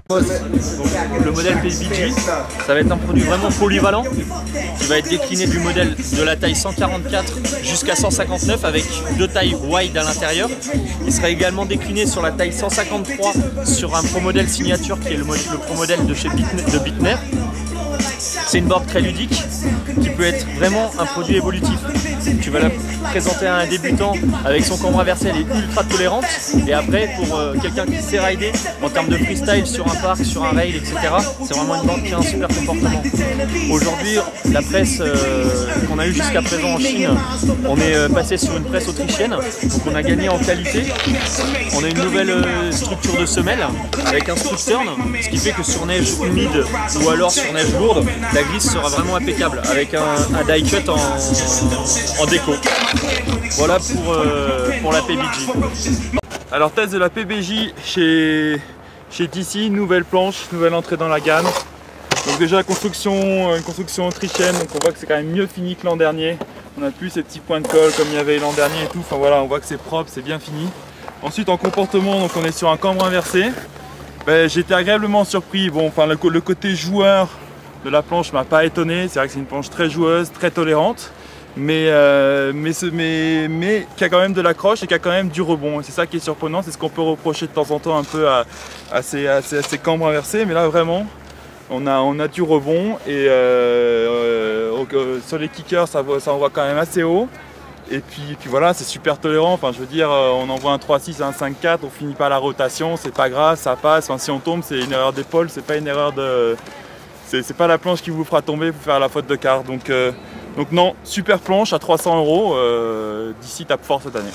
Donc, le modèle PBG, ça va être un produit vraiment polyvalent qui va être décliné du modèle de la taille 144 jusqu'à 159 avec deux tailles wide à l'intérieur. Il sera également décliné sur la taille 153 sur un pro modèle signature qui est le pro modèle de chez Bittner. C'est une board très ludique qui peut être vraiment un produit évolutif. Tu vas la présenter à un débutant avec son cambre inversé, elle est ultra tolérante. Et après, pour quelqu'un qui sait rider, en termes de freestyle sur un parc, sur un rail, etc., c'est vraiment une board qui a un super comportement. Aujourd'hui, la presse qu'on a eue jusqu'à présent en Chine, on est passé sur une presse autrichienne, donc on a gagné en qualité. On a une nouvelle structure de semelle avec un strut turn, ce qui fait que sur neige humide ou alors sur neige lourde, la glisse sera vraiment impeccable avec un die cut en déco. Voilà pour la PBG. Alors test de la PBG chez TC, nouvelle planche, nouvelle entrée dans la gamme. Donc déjà une construction autrichienne, donc on voit que c'est quand même mieux fini que l'an dernier. On n'a plus ces petits points de colle comme il y avait l'an dernier et tout. Enfin voilà, on voit que c'est propre, c'est bien fini. Ensuite en comportement, donc on est sur un cambre inversé. J'ai été agréablement surpris. Bon, enfin le côté joueur de la planche m'a pas étonné. C'est vrai que c'est une planche très joueuse, très tolérante, mais qui a quand même de l'accroche et qui a quand même du rebond. C'est ça qui est surprenant, c'est ce qu'on peut reprocher de temps en temps un peu à ces cambres inversés. Mais là vraiment, on a du rebond et sur les kickers ça envoie quand même assez haut. Et puis voilà, c'est super tolérant. Enfin, je veux dire, on envoie un 3-6 à un 5-4, on finit pas la rotation, c'est pas grave, ça passe. Enfin, si on tombe, c'est une erreur d'épaule, c'est pas une erreur de. C'est pas la planche qui vous fera tomber pour faire la faute de quart. Donc non, super planche à 300 €. D'ici tape fort cette année.